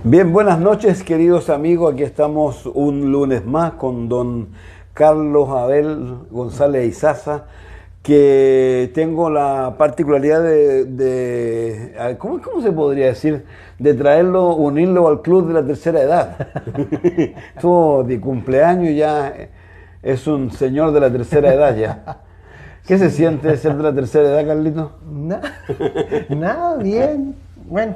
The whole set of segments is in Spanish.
Bien, buenas noches, queridos amigos. Aquí estamos un lunes más con don Carlos Abel González Izaza, que tengo la particularidad ¿cómo se podría decir? De traerlo, unirlo al club de la tercera edad. Estuvo de cumpleaños ya, es un señor de la tercera edad ya. ¿Qué se siente ser de la tercera edad, Carlito? Nada, bien. Bueno,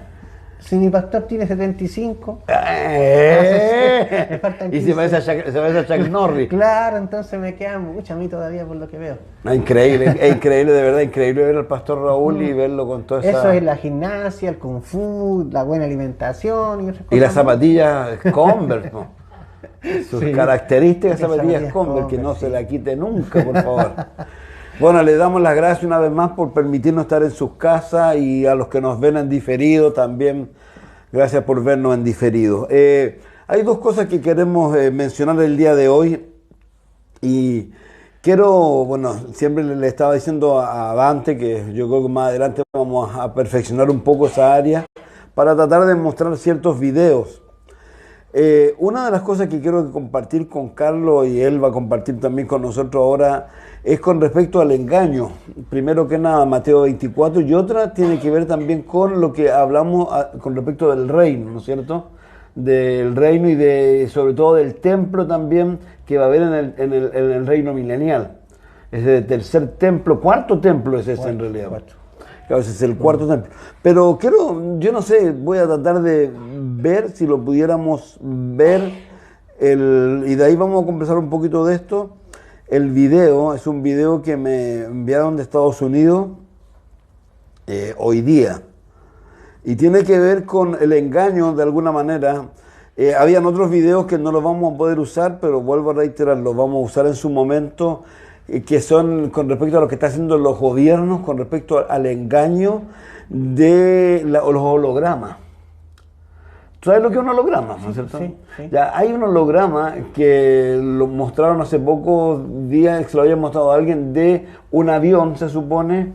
si mi pastor tiene 75, me faltan Y 15. se parece a Chuck Norris. Claro, entonces me queda mucho a mí todavía por lo que veo. Increíble, es increíble, de verdad, increíble ver al pastor Raúl y verlo con toda esa... Eso es la gimnasia, el kung fu, la buena alimentación y otras cosas. Y las zapatillas Converse, ¿no? Sus Sí. características Las zapatillas zapatillas Converse, que no Converse, se sí. la quite nunca, por favor. Bueno, les damos las gracias una vez más por permitirnos estar en sus casas, y a los que nos ven en diferido también, gracias por vernos en diferido. Hay dos cosas que queremos mencionar el día de hoy, y bueno, siempre le estaba diciendo a Dante que yo creo que más adelante vamos a perfeccionar un poco esa área para tratar de mostrar ciertos videos. Una de las cosas que quiero compartir con Carlos, y él va a compartir también con nosotros ahora, es con respecto al engaño. Primero que nada, Mateo 24, y otra tiene que ver también con lo que hablamos con respecto del reino, ¿no es cierto? Del reino y sobre todo del templo también que va a haber en el reino milenial. Ese tercer templo, cuarto templo es ese en realidad. Que a veces es el cuarto templo. Pero yo no sé, voy a tratar de ver si lo pudiéramos ver, y de ahí vamos a conversar un poquito de esto. El video es un video que me enviaron de Estados Unidos hoy día, y tiene que ver con el engaño de alguna manera. Habían otros videos que no los vamos a poder usar, pero vuelvo a reiterar, los vamos a usar en su momento, que son con respecto a lo que están haciendo los gobiernos, con respecto al engaño de los hologramas. ¿Tú sabes lo que es un holograma, no es cierto? Sí, sí. Ya, hay un holograma que lo mostraron hace pocos días, que se lo había mostrado a alguien, de un avión, se supone,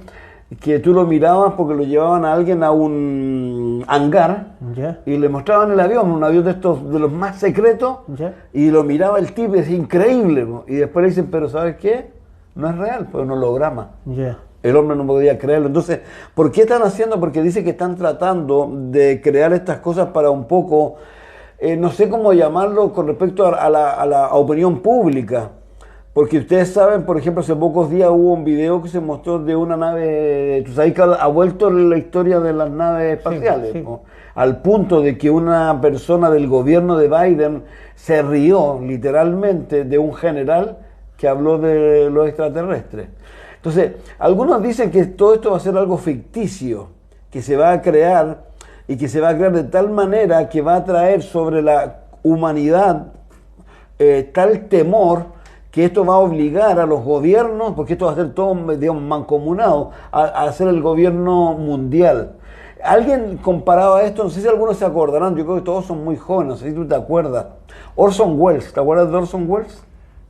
que tú lo mirabas porque lo llevaban a alguien a un hangar, Ya. y le mostraban el avión, un avión de estos, de los más secretos, Ya. y lo miraba el tipo y es increíble, ¿no? Y después le dicen, pero ¿sabes qué? No es real, pues es un holograma. Ya. El hombre no podía creerlo. Entonces, ¿por qué están haciendo? Porque dice que están tratando de crear estas cosas para un poco, no sé cómo llamarlo, con respecto a la opinión pública. Porque ustedes saben, por ejemplo, hace pocos días hubo un video que se mostró de una nave. Tú sabes que ha vuelto la historia de las naves espaciales, sí. ¿no? Al punto de que una persona del gobierno de Biden se rió literalmente de un general que habló de los extraterrestres. Entonces, algunos dicen que todo esto va a ser algo ficticio, que se va a crear, y que se va a crear de tal manera que va a traer sobre la humanidad tal temor, que esto va a obligar a los gobiernos, porque esto va a ser todo, digamos, mancomunado, a hacer el gobierno mundial. Alguien comparaba esto, no sé si algunos se acordarán, yo creo que todos son muy jóvenes, no sé si tú te acuerdas. Orson Welles, ¿te acuerdas de Orson Welles?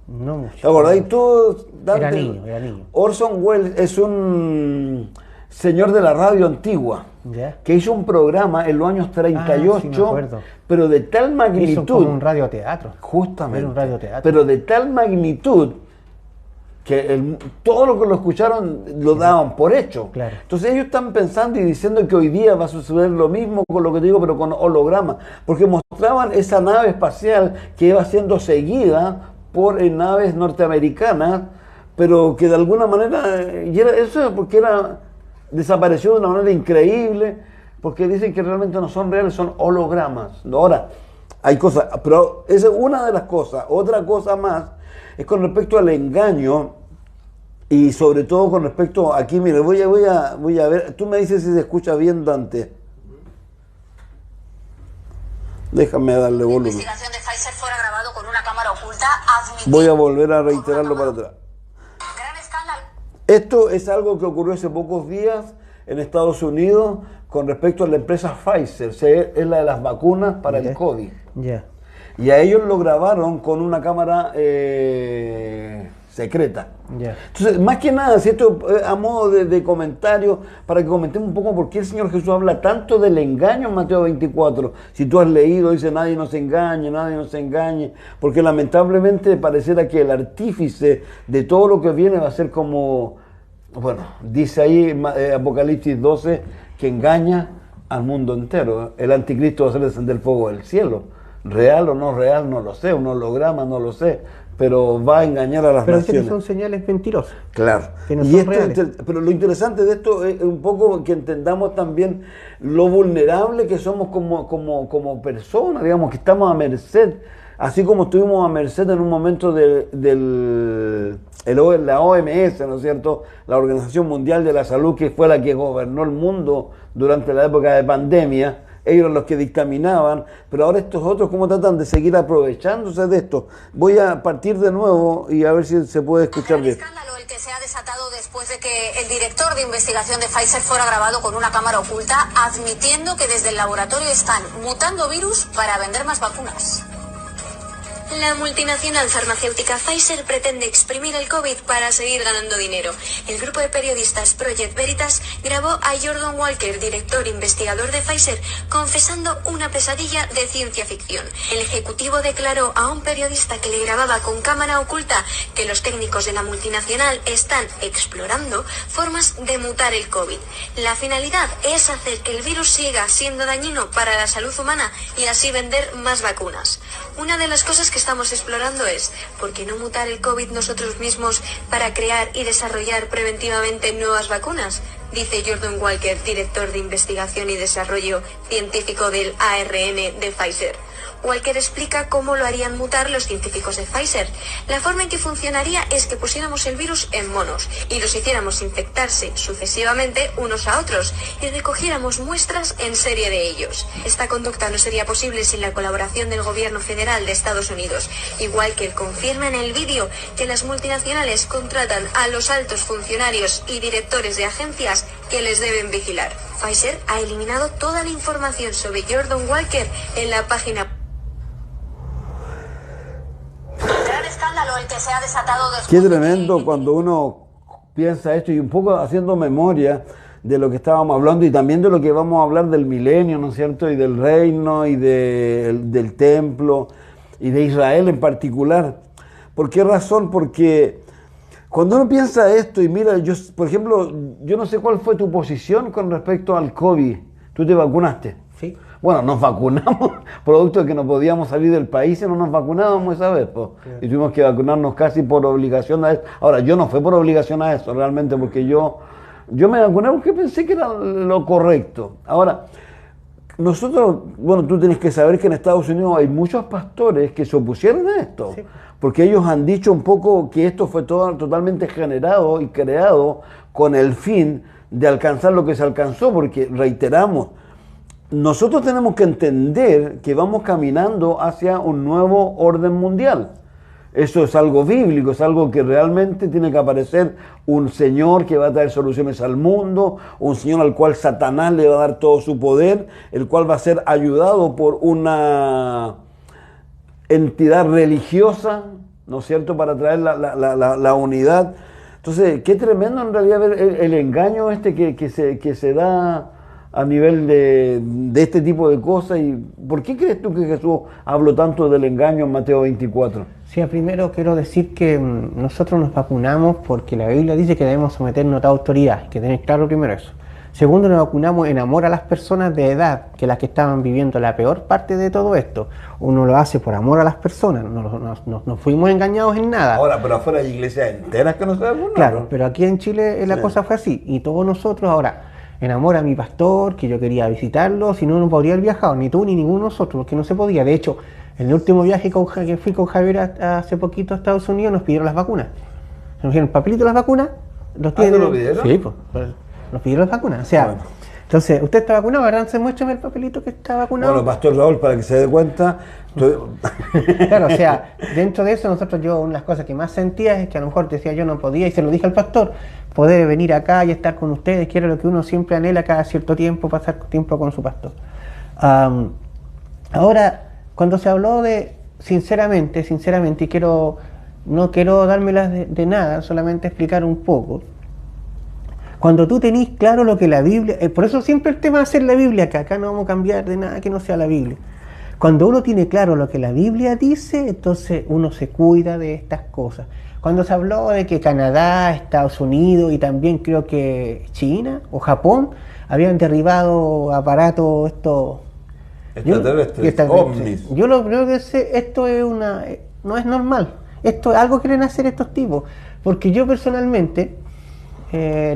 No mucho. ¿Te acordás? ¿Y tú, Dante? Era niño. Orson Welles es un señor de la radio antigua, Ya. que hizo un programa en los años 38, sí, me acuerdo. pero de tal magnitud, Hizo como un radioteatro. justamente, Era un radioteatro. pero de tal magnitud que todo lo que lo escucharon lo daban por hecho. Claro. Entonces ellos están pensando y diciendo que hoy día va a suceder lo mismo con lo que te digo, pero con hologramas, porque mostraban esa nave espacial que iba siendo seguida por naves norteamericanas, pero que de alguna manera, eso porque desapareció de una manera increíble, porque dicen que realmente no son reales, son hologramas. Ahora, hay cosas, pero esa es una de las cosas. Otra cosa más es con respecto al engaño, y sobre todo con respecto, aquí mire, voy a ver, tú me dices si se escucha bien, Dante. Déjame darle volumen. La investigación de Pfizer fuera grabado con una cámara oculta. Voy a volver a reiterarlo para atrás. Gran escándalo. Esto es algo que ocurrió hace pocos días en Estados Unidos con respecto a la empresa Pfizer, es la de las vacunas para el COVID. Ya. Y a ellos lo grabaron con una cámara secreta. Ya. Entonces, más que nada, si esto a modo de comentario, para que comentemos un poco por qué el Señor Jesús habla tanto del engaño en Mateo 24. Si tú has leído, dice nadie nos engañe, porque lamentablemente pareciera que el artífice de todo lo que viene va a ser como, bueno, dice ahí Apocalipsis 12, que engaña al mundo entero. El anticristo va a hacer descender el fuego del cielo. Real o no real, no lo sé, un holograma, no lo sé, pero va a engañar a las Pero dice naciones. que son señales mentirosas. Claro. Que no Y son esto, reales. pero lo interesante de esto es un poco que entendamos también lo vulnerable que somos como personas, digamos, que estamos a merced, así como estuvimos a merced en un momento la OMS, ¿no es cierto?, la Organización Mundial de la Salud, que fue la que gobernó el mundo durante la época de pandemia. Ellos eran los que dictaminaban, pero ahora estos otros cómo tratan de seguir aprovechándose de esto. Voy a partir de nuevo y a ver si se puede escuchar Un bien. escándalo el que se ha desatado después de que el director de investigación de Pfizer fuera grabado con una cámara oculta, admitiendo que desde el laboratorio están mutando virus para vender más vacunas. La multinacional farmacéutica Pfizer pretende exprimir el COVID para seguir ganando dinero. El grupo de periodistas Project Veritas grabó a Jordan Walker, director investigador de Pfizer, confesando una pesadilla de ciencia ficción. El ejecutivo declaró a un periodista que le grababa con cámara oculta que los técnicos de la multinacional están explorando formas de mutar el COVID. La finalidad es hacer que el virus siga siendo dañino para la salud humana y así vender más vacunas. Una de las cosas que estamos explorando es ¿por qué no mutar el COVID nosotros mismos para crear y desarrollar preventivamente nuevas vacunas? Dice Jordan Walker, director de investigación y desarrollo científico del ARN de Pfizer. Walker explica cómo lo harían mutar los científicos de Pfizer. La forma en que funcionaría es que pusiéramos el virus en monos y los hiciéramos infectarse sucesivamente unos a otros y recogiéramos muestras en serie de ellos. Esta conducta no sería posible sin la colaboración del gobierno federal de Estados Unidos. Y Walker confirma en el vídeo que las multinacionales contratan a los altos funcionarios y directores de agencias que les deben vigilar. Pfizer ha eliminado toda la información sobre Jordan Walker en la página. Gran escándalo el que se ha desatado después Qué de que tremendo cuando uno piensa esto y un poco haciendo memoria de lo que estábamos hablando y también de lo que vamos a hablar del milenio, ¿no es cierto? Y del reino y del templo y de Israel en particular. ¿Por qué razón? Porque cuando uno piensa esto y mira, yo, por ejemplo, yo no sé cuál fue tu posición con respecto al COVID. ¿Tú te vacunaste? Sí. Bueno, nos vacunamos, producto de que no podíamos salir del país y no nos vacunábamos esa vez, pues. Y tuvimos que vacunarnos casi por obligación a eso. Ahora, yo no fue por obligación a eso, realmente, porque yo me vacuné porque pensé que era lo correcto. Ahora, nosotros, bueno, tú tienes que saber que en Estados Unidos hay muchos pastores que se opusieron a esto, Sí. porque ellos han dicho un poco que esto fue totalmente generado y creado con el fin de alcanzar lo que se alcanzó, porque reiteramos, nosotros tenemos que entender que vamos caminando hacia un nuevo orden mundial. Eso es algo bíblico, es algo que realmente tiene que aparecer un Señor que va a traer soluciones al mundo, un Señor al cual Satanás le va a dar todo su poder, el cual va a ser ayudado por una entidad religiosa, ¿no es cierto?, para traer la unidad. Entonces, qué tremendo en realidad ver el engaño que se da a nivel de este tipo de cosas. ¿Y por qué crees tú que Jesús habló tanto del engaño en Mateo 24? Sí, primero quiero decir que nosotros nos vacunamos porque la Biblia dice que debemos someternos a toda autoridad, hay que tener claro primero eso. Segundo, nos vacunamos en amor a las personas de edad, que las que estaban viviendo la peor parte de todo esto. Uno lo hace por amor a las personas, no fuimos engañados en nada. Ahora, pero afuera hay iglesias enteras que no se vacunan. Claro, pero aquí en Chile la Sí. cosa fue así, y todos nosotros ahora, en amor a mi pastor, que yo quería visitarlo, si no, no podría haber viajado, ni tú ni ninguno de nosotros, porque no se podía. De hecho, en el último viaje que fui con Javier hace poquito a Estados Unidos, nos pidieron las vacunas. Nos dieron el papelito de las vacunas, los ¿te lo pidieron? Sí, pues, nos pidieron las vacunas. O sea, Bueno. entonces, ¿usted está vacunado? ¿Verdad? Entonces, muéstrame el papelito que está vacunado. Bueno, Pastor Raúl, para que se dé cuenta, Claro, o sea, dentro de eso nosotros, yo una de las cosas que más sentía es que a lo mejor decía yo no podía, y se lo dije al pastor, poder venir acá y estar con ustedes, que era lo que uno siempre anhela cada cierto tiempo, pasar tiempo con su pastor. Ahora, cuando se habló de, sinceramente, y quiero no quiero dármelas de nada, solamente explicar un poco. Cuando tú tenés claro lo que la Biblia, por eso siempre el tema va a ser la Biblia, que acá no vamos a cambiar de nada que no sea la Biblia. Cuando uno tiene claro lo que la Biblia dice, entonces uno se cuida de estas cosas. Cuando se habló de que Canadá, Estados Unidos y también creo que China o Japón habían derribado aparatos estos extraterrestres, ovnis. Yo lo primero que sé, esto es no es normal. Esto es algo que quieren hacer estos tipos. Porque yo personalmente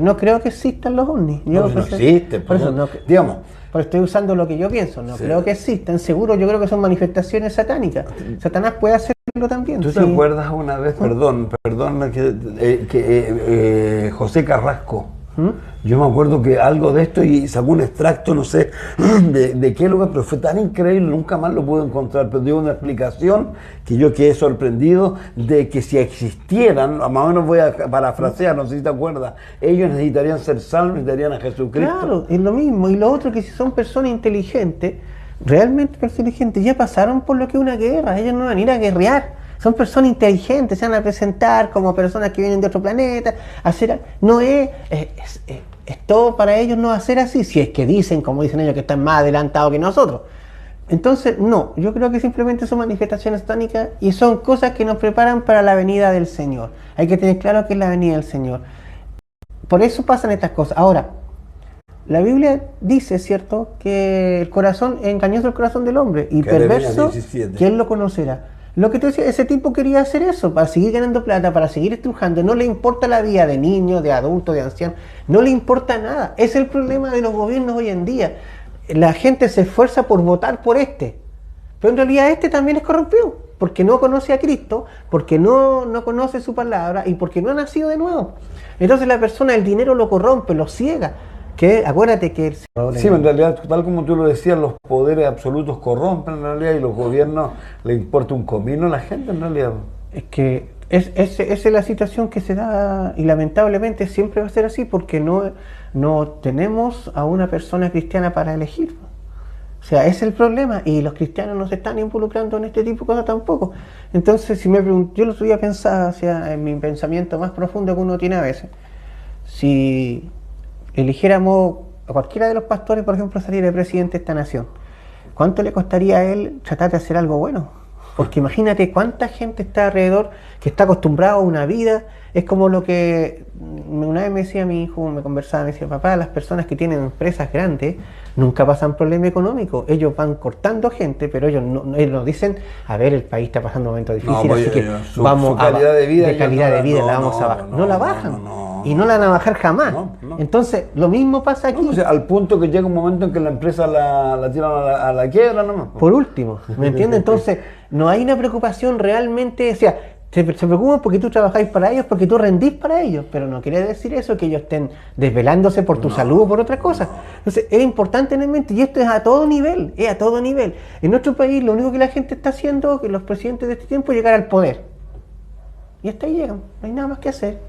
no creo que existan los ovnis. No existen. Por eso digamos. Pero estoy usando lo que yo pienso. No creo que existan. Seguro, yo creo que son manifestaciones satánicas. Satanás puede hacerlo también. ¿Tú te acuerdas una vez, perdón, que José Carrasco? Yo me acuerdo que algo de esto y sacó un extracto, no sé de qué lugar, pero fue tan increíble, nunca más lo pude encontrar, pero dio una explicación que yo quedé sorprendido de que si existieran, más o menos voy a parafrasear, no sé si te acuerdas, ellos necesitarían ser salvos, necesitarían a Jesucristo. Claro, es lo mismo. Y lo otro, que si son personas inteligentes, realmente inteligentes, ya pasaron por lo que es una guerra, ellos no van a ir a guerrear. Son personas inteligentes, se van a presentar como personas que vienen de otro planeta, no es todo para ellos no va a ser así, si es que dicen, como dicen ellos, que están más adelantados que nosotros. Entonces, no, yo creo que simplemente son manifestaciones satánicas y son cosas que nos preparan para la venida del Señor. Hay que tener claro que es la venida del Señor. Por eso pasan estas cosas. Ahora, la Biblia dice, ¿cierto?, que el corazón, engañoso el corazón del hombre y perverso, ¿quién lo conocerá? Lo que te decía, ese tipo quería hacer eso, para seguir ganando plata, para seguir estrujando, no le importa la vida de niños, de adultos, de ancianos, no le importa nada. Es el problema de los gobiernos hoy en día. La gente se esfuerza por votar por este, pero en realidad este también es corrompido, porque no conoce a Cristo, porque no conoce su palabra y porque no ha nacido de nuevo. Entonces la persona, el dinero lo corrompe, lo ciega. Que acuérdate que sí, en realidad, tal como tú lo decías, los poderes absolutos corrompen en realidad y los gobiernos le importa un comino a la gente en realidad. Es que esa es la situación que se da y lamentablemente siempre va a ser así porque no tenemos a una persona cristiana para elegir. O sea, ese es el problema y los cristianos no se están involucrando en este tipo de cosas tampoco. Entonces, si me pregunto, yo lo otro día pensaba, o sea, en mi pensamiento más profundo que uno tiene a veces, si eligiéramos a cualquiera de los pastores, por ejemplo, salir de presidente de esta nación, ¿cuánto le costaría a él tratar de hacer algo bueno? Porque imagínate cuánta gente está alrededor que está acostumbrado a una vida. Es como lo que una vez me decía mi hijo, me conversaba, me decía, papá, las personas que tienen empresas grandes nunca pasan problema económico. Ellos van cortando gente, pero ellos no dicen, a ver, el país está pasando momentos difíciles, así que vamos a calidad de vida la vamos a bajar. No la bajan. Y no la van a bajar jamás. Entonces, lo mismo pasa aquí. O sea, al punto que llega un momento en que la empresa la tiran a la quiebra nomás. Por último, ¿me entiendes? Entonces, no hay una preocupación realmente, o sea, se preocupan porque tú trabajáis para ellos, porque tú rendís para ellos, pero no quiere decir eso que ellos estén desvelándose por tu salud o por otra cosa. Entonces, es importante tener en mente, y esto es a todo nivel, En nuestro país, lo único que la gente está haciendo, que los presidentes de este tiempo, es llegar al poder. Y hasta ahí llegan, no hay nada más que hacer.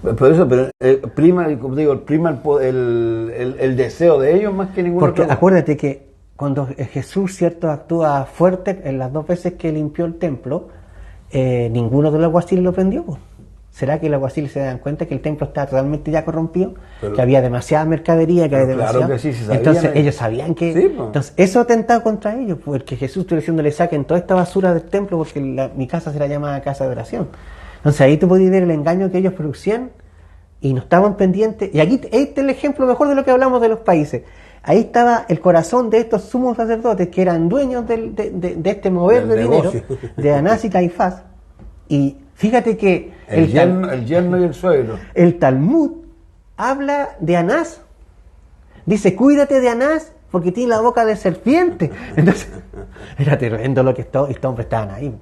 Por eso, pero prima el deseo de ellos más que ninguna Porque otra. Acuérdate que cuando Jesús, ¿cierto?, actúa fuerte en las 2 veces que limpió el templo, ninguno de los alguaciles lo prendió. ¿Será que los alguaciles se dan cuenta que el templo está totalmente ya corrompido? Que había demasiada mercadería, que había demasiado. Claro que sí, se sabían. Entonces ellos sabían que. Sí, pues. Entonces eso atentaba contra ellos, porque Jesús estuvo diciéndole, saquen toda esta basura del templo porque mi casa será llamada casa de oración. Entonces ahí tú podías ver el engaño que ellos producían y no estaban pendientes. Y aquí este es el ejemplo mejor de lo que hablamos de los países. Ahí estaba el corazón de estos sumos sacerdotes que eran dueños de este mover de dinero, de Anás y Caifás. Y fíjate que el yerno y el suegro. El Talmud habla de Anás. Dice, cuídate de Anás porque tiene la boca de serpiente. Entonces, era tremendo lo que estos hombres estaban ahí.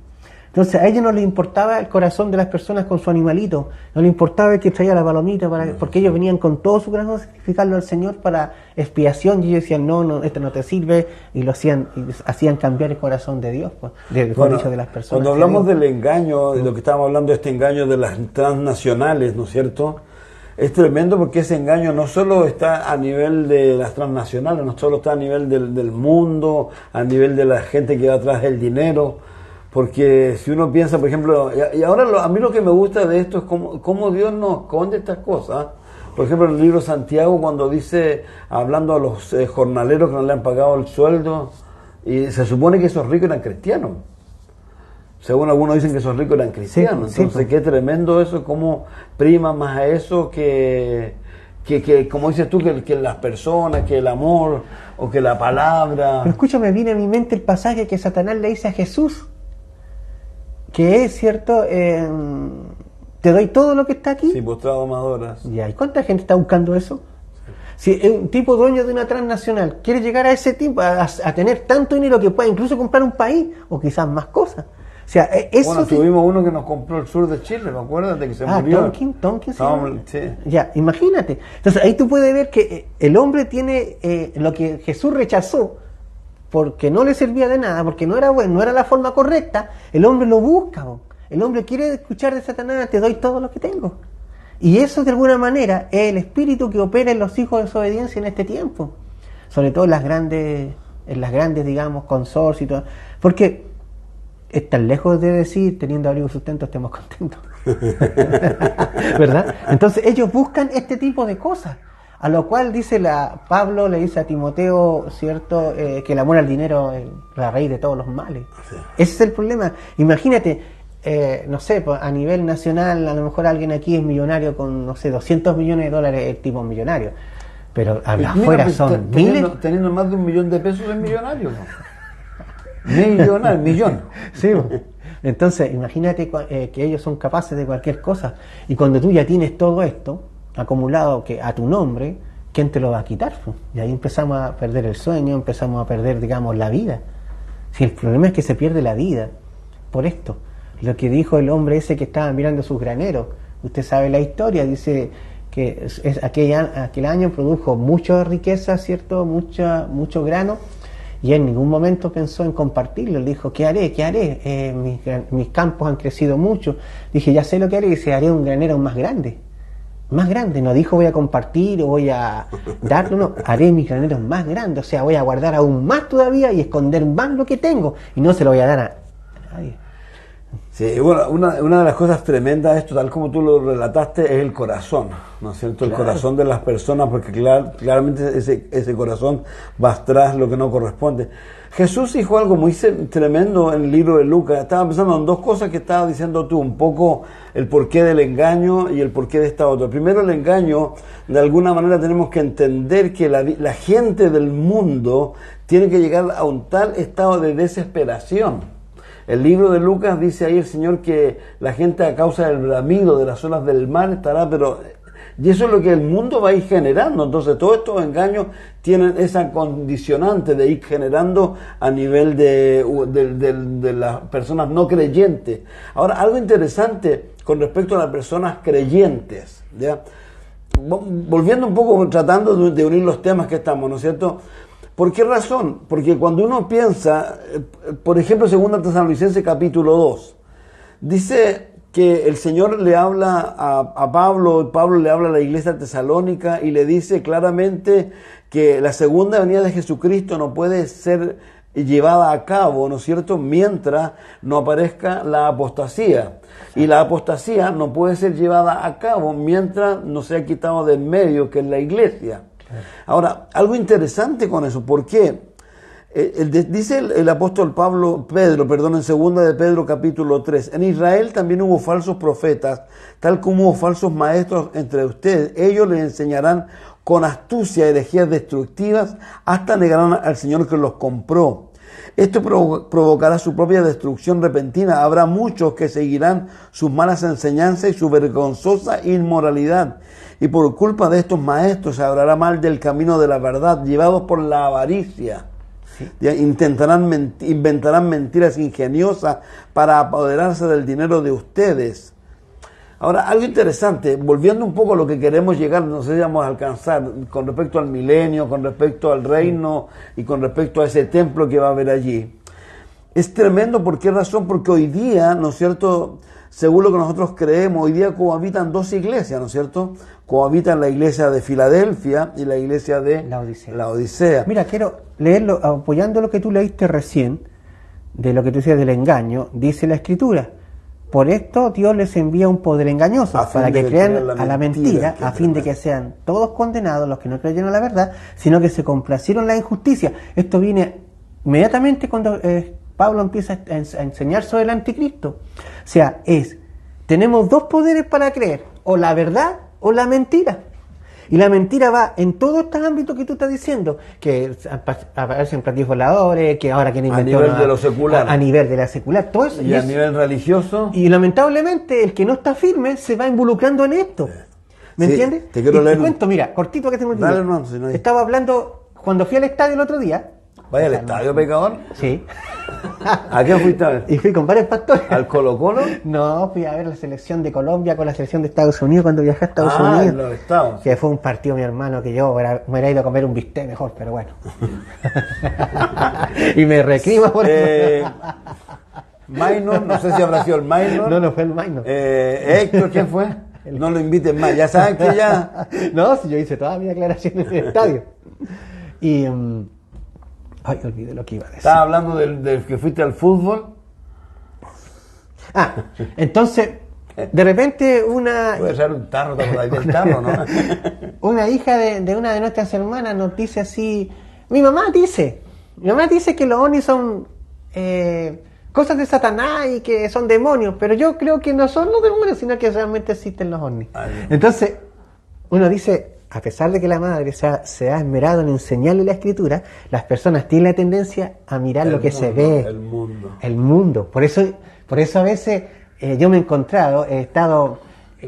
Entonces a ellos no les importaba el corazón de las personas con su animalito, no les importaba el que traía la palomita, porque ellos venían con todo su corazón a sacrificarlo al Señor para expiación, y ellos decían, no, esto no te sirve, y hacían cambiar el corazón de Dios, pues, de las personas. Cuando hablamos del engaño, de lo que estábamos hablando de este engaño de las transnacionales, ¿no es cierto? Es tremendo porque ese engaño no solo está a nivel de las transnacionales, no solo está a nivel del mundo, a nivel de la gente que va atrás del dinero. Porque si uno piensa, por ejemplo, y ahora a mí lo que me gusta de esto es cómo Dios nos esconde estas cosas. Por ejemplo, en el libro de Santiago, cuando dice, hablando a los jornaleros que no le han pagado el sueldo, y se supone que esos ricos eran cristianos. Según algunos dicen que esos ricos eran cristianos. Sí, Entonces, qué tremendo eso, cómo prima más a eso que como dices tú, que las personas, que el amor, o que la palabra. Pero escúchame, viene a mi mente el pasaje que Satanás le dice a Jesús, que es cierto, te doy todo lo que está aquí. Sí, postrado me adoras. Ya, ¿y cuánta gente está buscando eso? Si un tipo dueño de una transnacional quiere llegar a ese tipo, a tener tanto dinero que pueda incluso comprar un país, o quizás más cosas. O sea, eso bueno, tuvimos uno que nos compró el sur de Chile, ¿me acuerdas? De que se murió. Tonkin, sí. Ya, imagínate. Entonces ahí tú puedes ver que el hombre tiene lo que Jesús rechazó, porque no le servía de nada, porque no era bueno, no era la forma correcta, el hombre lo busca. El hombre quiere escuchar de Satanás, te doy todo lo que tengo. Y eso de alguna manera es el espíritu que opera en los hijos de desobediencia en este tiempo. Sobre todo en las grandes, digamos, consorcios y todo. Porque es tan lejos de decir, teniendo abrigo y sustento, estemos contentos. ¿Verdad? Entonces ellos buscan este tipo de cosas. A lo cual Pablo le dice a Timoteo, ¿cierto? Que el amor al dinero es la raíz de todos los males. Sí. Ese es el problema. Imagínate, no sé, a nivel nacional, a lo mejor alguien aquí es millonario con, no sé, $200 millones, el tipo millonario. Pero afuera son miles. Teniendo más de $1 millón es millonario, ¿no? Millón. Sí. Entonces, imagínate que ellos son capaces de cualquier cosa. Y cuando tú ya tienes todo esto acumulado que a tu nombre, ¿quién te lo va a quitar? Y ahí empezamos a perder el sueño, empezamos a perder, digamos, la vida. Si el problema es que se pierde la vida por esto. Lo que dijo el hombre ese que estaba mirando sus graneros, usted sabe la historia, dice que aquel año produjo mucha riqueza, ¿cierto? Mucho grano, y en ningún momento pensó en compartirlo. Él dijo, ¿qué haré? Mis campos han crecido mucho. Dije, ya sé lo que haré. Dice, haré un granero más grande. No dijo voy a compartir o voy a darlo, no. Haré mis graneros más grandes. O sea, voy a guardar aún más todavía y esconder más lo que tengo. Y no se lo voy a dar a nadie. Sí, bueno, una de las cosas tremendas de esto, tal como tú lo relataste, es el corazón, ¿no es cierto? El corazón de las personas, porque claramente ese corazón va tras lo que no corresponde. Jesús dijo algo muy tremendo en el libro de Lucas. Estaba pensando en dos cosas que estabas diciendo tú, un poco el porqué del engaño y el porqué de esta otra. Primero, el engaño, de alguna manera tenemos que entender que la gente del mundo tiene que llegar a un tal estado de desesperación. El libro de Lucas dice ahí el Señor que la gente a causa del bramido de las olas del mar estará, y eso es lo que el mundo va a ir generando. Entonces todos estos engaños tienen esa condicionante de ir generando a nivel de las personas no creyentes. Ahora, algo interesante con respecto a las personas creyentes, ¿ya? Volviendo un poco, tratando de unir los temas que estamos, ¿no es cierto? ¿Por qué razón? Porque cuando uno piensa, por ejemplo, 2 Tesalonicenses capítulo 2, dice que el Señor le habla a Pablo le habla a la iglesia tesalónica y le dice claramente que la segunda venida de Jesucristo no puede ser llevada a cabo, ¿no es cierto?, mientras no aparezca la apostasía. Y la apostasía no puede ser llevada a cabo mientras no sea quitado del medio, que es la iglesia. Ahora, algo interesante con eso, ¿por qué? Dice el apóstol Pedro, en 2 de Pedro capítulo 3, en Israel también hubo falsos profetas, tal como hubo falsos maestros entre ustedes. Ellos les enseñarán con astucia herejías destructivas hasta negarán al Señor que los compró. Esto provocará su propia destrucción repentina. Habrá muchos que seguirán sus malas enseñanzas y su vergonzosa inmoralidad. Y por culpa de estos maestros se hablará mal del camino de la verdad, llevados por la avaricia. ¿Sí? Inventarán mentiras ingeniosas para apoderarse del dinero de ustedes. Ahora, algo interesante, volviendo un poco a lo que queremos llegar, no sé si vamos a alcanzar, con respecto al milenio, con respecto al reino y con respecto a ese templo que va a haber allí. Es tremendo, ¿por qué razón? Porque hoy día, ¿no es cierto?, según lo que nosotros creemos, hoy día cohabitan dos iglesias, ¿no es cierto? Cohabitan la iglesia de Filadelfia y la iglesia de la Odisea. Mira, quiero leerlo, apoyando lo que tú leíste recién. de lo que tú decías del engaño, dice la Escritura: por esto Dios les envía un poder engañoso, para que crean a la mentira, a fin de que sean todos condenados los que no creyeron a la verdad, sino que se complacieron en la injusticia. Esto viene inmediatamente cuando Pablo empieza a enseñar sobre el anticristo. O sea, tenemos dos poderes para creer: o la verdad o la mentira. Y la mentira va en todos estos ámbitos que tú estás diciendo, que aparecen platillos voladores, que ahora quieren inventar a nivel de lo secular, a nivel de la secular, todo eso. Y a nivel religioso. Y lamentablemente el que no está firme se va involucrando en esto. ¿Me entiendes? Te quiero leer. Te cuento, mira, cortito que tengo el Dale, no, si no hay... Estaba hablando cuando fui al estadio el otro día. ¿Vaya al estadio, pecador? Sí. ¿A qué fuiste a ver? Y fui con varios pastores. ¿Al Colo-Colo? No, fui a ver la selección de Colombia con la selección de Estados Unidos cuando viajé a Estados Unidos. En los Estados. Que fue un partido, mi hermano, que yo me hubiera ido a comer un bistec mejor, pero bueno. Y me recrima por eso. Minor, no sé si habrá sido el Minor. No fue el Minor. Héctor, ¿quién fue? No lo inviten más, ya saben que ya... No, si yo hice toda mi aclaración en el estadio. Y... ay, olvidé lo que iba a decir. Estaba hablando del que fuiste al fútbol. Entonces, de repente una... Puede ser un tarro, ¿te acordás del tarro, no? Una hija de una de nuestras hermanas nos dice así... Mi mamá dice que los ovnis son cosas de Satanás y que son demonios, pero yo creo que no son los demonios, sino que realmente existen los ovnis. Entonces, uno dice... A pesar de que la madre se ha esmerado en enseñarle la Escritura, las personas tienen la tendencia a mirar lo que se ve. El mundo. Por eso a veces yo me he estado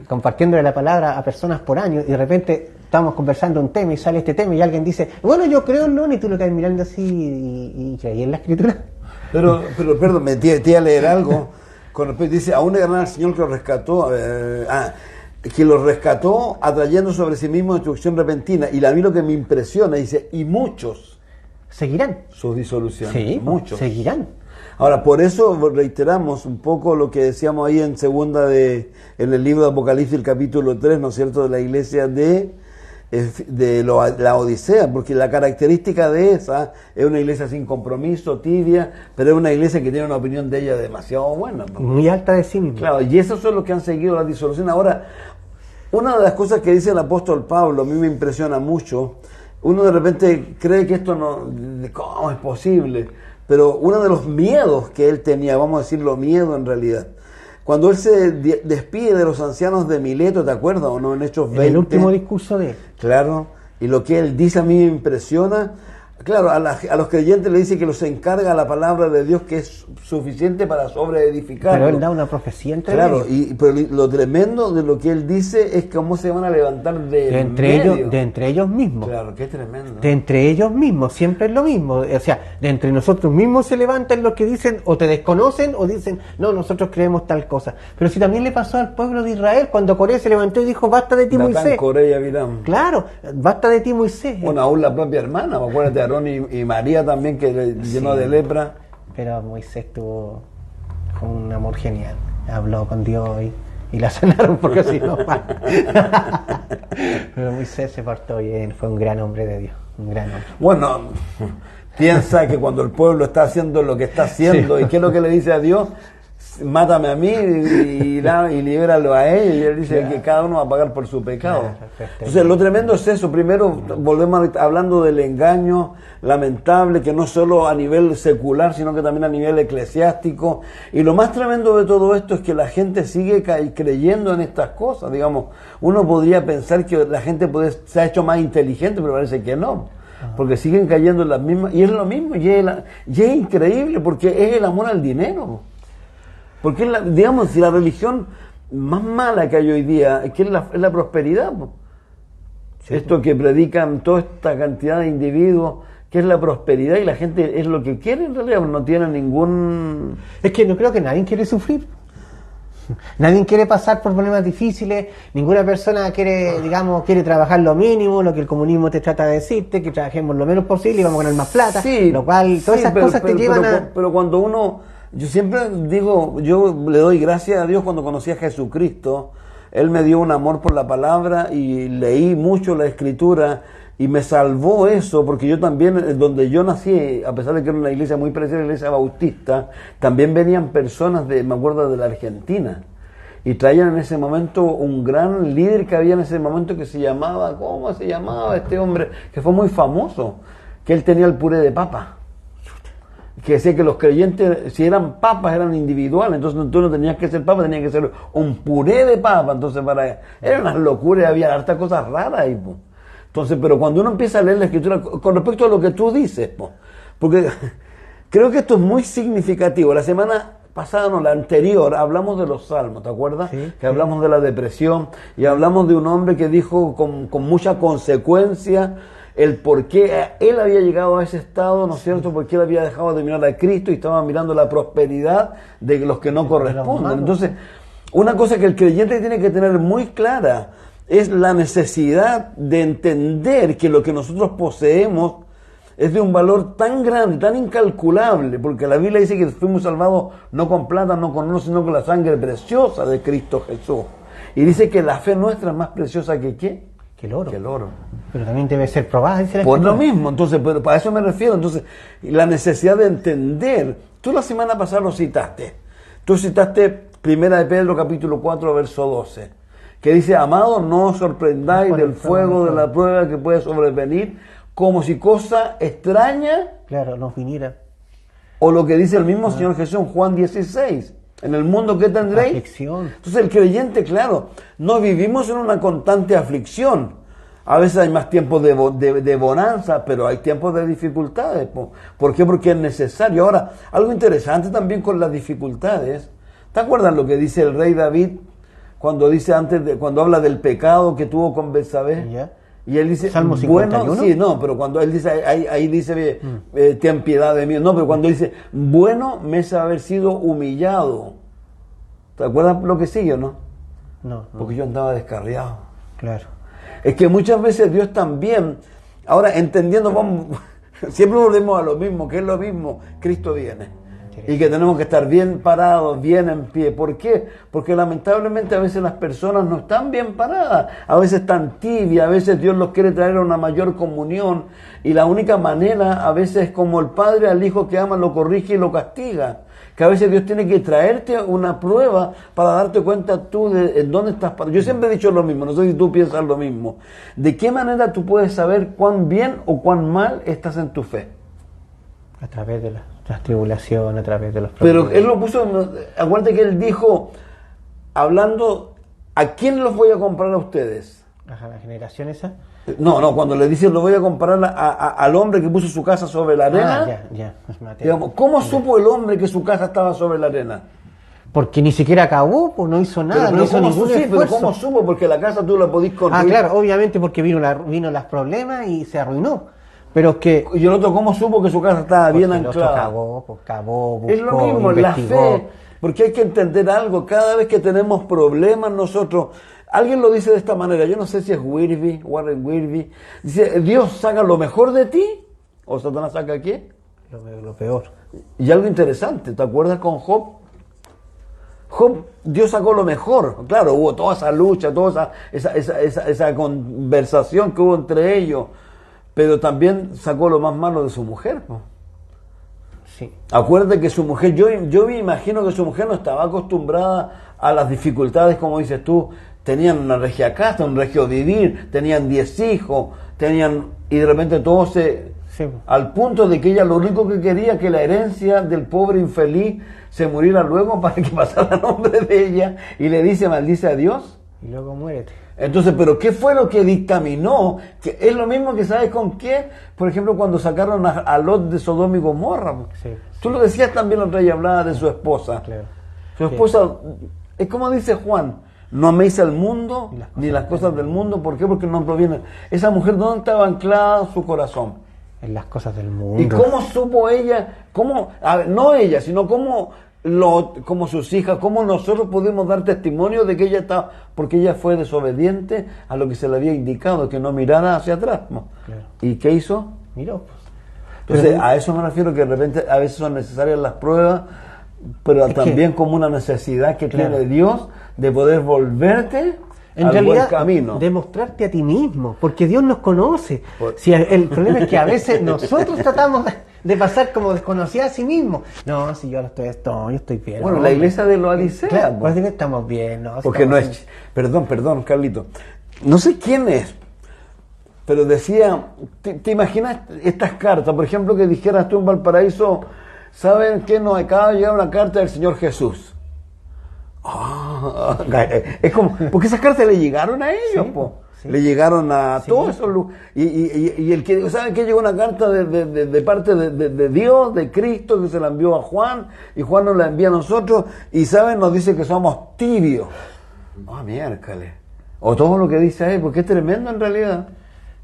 compartiendo la palabra a personas por años, y de repente estamos conversando un tema y sale este tema y alguien dice, bueno, yo creo en lo, y tú lo quedas mirando así y creí en la Escritura. Pero perdón, me metí a leer algo. Dice, aún le ganará al Señor que lo rescató. Que lo rescató atrayendo sobre sí mismo destrucción repentina. Y a mí lo que me impresiona, dice, y muchos seguirán sus disoluciones. Sí, muchos seguirán. Ahora, por eso reiteramos un poco lo que decíamos ahí en en el libro de Apocalipsis, el capítulo 3, ¿no es cierto?, de la iglesia de la Odisea, porque la característica de esa es una iglesia sin compromiso, tibia, pero es una iglesia que tiene una opinión de ella demasiado buena, ¿no? Muy alta de sí misma. Claro, y esos son los que han seguido la disolución. Ahora, una de las cosas que dice el apóstol Pablo, a mí me impresiona mucho. Uno de repente cree que esto no... ¿Cómo es posible? Pero uno de los miedos que él tenía, vamos a decirlo miedo en realidad, cuando él se despide de los ancianos de Mileto, ¿te acuerdas o no? En Hechos 20. El último discurso de él. Claro, y lo que él dice a mí me impresiona. Claro, a los creyentes le dice que los encarga la palabra de Dios, que es suficiente para sobreedificar. Pero él da una profecía entre ellos. Claro, pero lo tremendo de lo que él dice es cómo se van a levantar de entre ellos mismos. Claro, qué tremendo. De entre ellos mismos, siempre es lo mismo. O sea, de entre nosotros mismos se levantan los que dicen o te desconocen o dicen, no, nosotros creemos tal cosa. Pero si también le pasó al pueblo de Israel cuando Coré se levantó y dijo, basta de ti, Moisés. Coré y Abiram. Claro, basta de ti, Moisés. Bueno, aún la propia hermana, acuérdate, Aarón y María también, que le llenó de lepra. Pero Moisés tuvo un amor genial, habló con Dios y la sanaron, porque si no... Pero Moisés se portó bien, fue un gran hombre de Dios, un gran hombre. Bueno, piensa que cuando el pueblo está haciendo lo que está haciendo, ¿y qué es lo que le dice a Dios? Mátame a mí y libéralo a él, y él dice que cada uno va a pagar por su pecado. Entonces lo tremendo es eso. Primero volvemos hablando del engaño lamentable, que no solo a nivel secular, sino que también a nivel eclesiástico. Y lo más tremendo de todo esto es que la gente sigue creyendo en estas cosas. Digamos, uno podría pensar que la gente se ha hecho más inteligente, pero parece que no, porque siguen cayendo en las mismas, y es lo mismo, y es increíble, porque es el amor al dinero. Porque, digamos, si la religión más mala que hay hoy día es la prosperidad. Sí. Esto que predican toda esta cantidad de individuos, que es la prosperidad, y la gente es lo que quiere en realidad, no tiene ningún... Es que no creo que nadie quiere sufrir. Nadie quiere pasar por problemas difíciles, ninguna persona quiere trabajar lo mínimo, lo que el comunismo te trata de decirte, que trabajemos lo menos posible y vamos a ganar más plata, sí, lo cual, todas esas cosas te llevan a... Pero cuando uno... Yo siempre digo, yo le doy gracias a Dios cuando conocí a Jesucristo. Él me dio un amor por la palabra y leí mucho la Escritura. Y me salvó eso, porque yo también, donde yo nací, a pesar de que era una iglesia muy parecida a la iglesia bautista, también venían personas me acuerdo, de la Argentina. Y traían en ese momento un gran líder que había en ese momento que se llamaba, ¿cómo se llamaba este hombre? Que fue muy famoso, que él tenía el puré de papa. Que decía que los creyentes, si eran papas, eran individuales, entonces tú no tenías que ser papa, tenías que ser un puré de papa. Entonces eran unas locuras, había hartas cosas raras ahí, pues. Entonces, pero cuando uno empieza a leer la Escritura, con respecto a lo que tú dices, porque creo que esto es muy significativo. La semana pasada, no, la anterior, hablamos de los salmos, ¿te acuerdas? Sí, que hablamos de la depresión y hablamos de un hombre que dijo con mucha consecuencia el por qué él había llegado a ese estado, ¿no es cierto? Porque él había dejado de mirar a Cristo y estaba mirando la prosperidad de los que no corresponden. Entonces, una cosa que el creyente tiene que tener muy clara es la necesidad de entender que lo que nosotros poseemos es de un valor tan grande, tan incalculable, porque la Biblia dice que fuimos salvados no con plata, no con oro, sino con la sangre preciosa de Cristo Jesús. Y dice que la fe nuestra es más preciosa que ¿qué? Que el oro. Que el oro. Pero también debe ser probada, dice la Por lo Escritura. mismo, entonces, pero para eso me refiero. Entonces, la necesidad de entender. Tú la semana pasada lo citaste. Tú citaste 1 de Pedro capítulo 4, verso 12. Que dice, amados, no os sorprendáis del fuego de la prueba que puede sobrevenir, como si cosa extraña, Claro, nos viniera o lo que dice el mismo Señor Jesús en Juan 16, en el mundo que tendréis. aflicción. Entonces el creyente, claro, no vivimos en una constante aflicción. A veces hay más tiempos de bonanza, pero hay tiempos de dificultades. ¿Por qué? Porque es necesario. Ahora, algo interesante también con las dificultades. ¿Te acuerdas lo que dice el rey David cuando dice cuando habla del pecado que tuvo con Betsabé? ¿Ya? Y él dice, ¿Salmo 51? bueno, sí, no, pero cuando él dice, ahí dice, ten piedad de mí. No, pero cuando dice, bueno me es haber sido humillado. ¿Te acuerdas lo que sigue o no? No, Porque yo andaba descarriado. claro. Es que muchas veces Dios también, ahora entendiendo, siempre volvemos a lo mismo, que es lo mismo, Cristo viene. Y que tenemos que estar bien parados, bien en pie. ¿Por qué? Porque lamentablemente a veces las personas no están bien paradas, a veces están tibias, a veces Dios los quiere traer a una mayor comunión. Y la única manera a veces es como el padre al hijo que ama, lo corrige y lo castiga. Que a veces Dios tiene que traerte una prueba para darte cuenta tú de en dónde estás parado. Yo siempre he dicho lo mismo, no sé si tú piensas lo mismo. ¿De qué manera tú puedes saber cuán bien o cuán mal estás en tu fe? A través de las tribulaciones, a través de los Pero problemas. él lo puso, acuérdate que él dijo, hablando, ¿a quién los voy a comprar a ustedes? Ajá, la generación esa. No, cuando le dice, lo voy a comparar al hombre que puso su casa sobre la arena. Ya, es Mateo. Digamos, ¿cómo supo el hombre que su casa estaba sobre la arena? Porque ni siquiera acabó, pues no hizo nada, no hizo ningún pero esfuerzo. ¿cómo supo? Porque la casa tú la podís construir. Claro, obviamente porque vino los problemas y se arruinó. Pero es que Y el otro, ¿cómo supo que su casa estaba bien porque el otro anclada? cavó, buscó, Es lo mismo, en la investigó. fe, porque hay que entender algo, cada vez que tenemos problemas nosotros, alguien lo dice de esta manera, yo no sé si es Warren Wirby, dice, Dios saca lo mejor de ti, o Satanás saca qué, Lo peor. y algo interesante, ¿te acuerdas con Job? Job, Dios sacó lo mejor, claro, hubo toda esa lucha, toda esa conversación que hubo entre ellos, pero también sacó lo más malo de su mujer, ¿no? Sí. Acuérdate que su mujer, yo me imagino que su mujer no estaba acostumbrada a las dificultades, como dices tú, tenían una regia casa, un regio vivir, tenían 10 hijos, y de repente todo Sí. al punto de que ella lo único que quería que la herencia del pobre infeliz se muriera luego para que pasara el nombre de ella, y le dice, maldice a Dios. Y luego muérete. Entonces, ¿pero qué fue lo que dictaminó? Que es lo mismo que, ¿sabes con qué? Por ejemplo, cuando sacaron a Lot de Sodoma y Gomorra. Sí. Tú lo decías también otra vez, hablaba de su esposa. Claro. Su esposa, es como dice Juan, no améis al mundo ni las cosas del mundo. ¿Por qué? Porque no provienen. Esa mujer, ¿dónde estaba anclada su corazón? En las cosas del mundo. ¿Y cómo supo ella? A ver, no ella, sino como sus hijas, cómo nosotros pudimos dar testimonio de que ella estaba, porque ella fue desobediente a lo que se le había indicado, que no mirara hacia atrás, ¿no? Claro. ¿Y qué hizo? Miró, pues. Entonces, a eso me refiero, que de repente a veces son necesarias las pruebas, pero también como una necesidad que Claro. tiene Dios de poder volverte En al realidad, buen camino. demostrarte a ti mismo, porque Dios nos conoce. Si el problema es que a veces nosotros tratamos de pasar como desconocidos a sí mismos. No, si yo estoy bien. Bueno, no, la iglesia de Laodicea. claro, po. parece que estamos bien. No, si Porque no estamos es... Perdón, Carlito. No sé quién es, pero decía, ¿te imaginas estas cartas? Por ejemplo, que dijeras tú en Valparaíso, ¿saben qué? Nos acaba de llegar una carta del Señor Jesús. Ah, es como, porque esas cartas le llegaron a ellos, Sí, po. sí. Le llegaron a Sí. todos esos lugares. Y el que sabe que llegó una carta de parte de Dios, de Cristo, que se la envió a Juan, y Juan nos la envía a nosotros, y saben, nos dice que somos tibios. Ah, miércoles. O todo lo que dice ahí, porque es tremendo en realidad.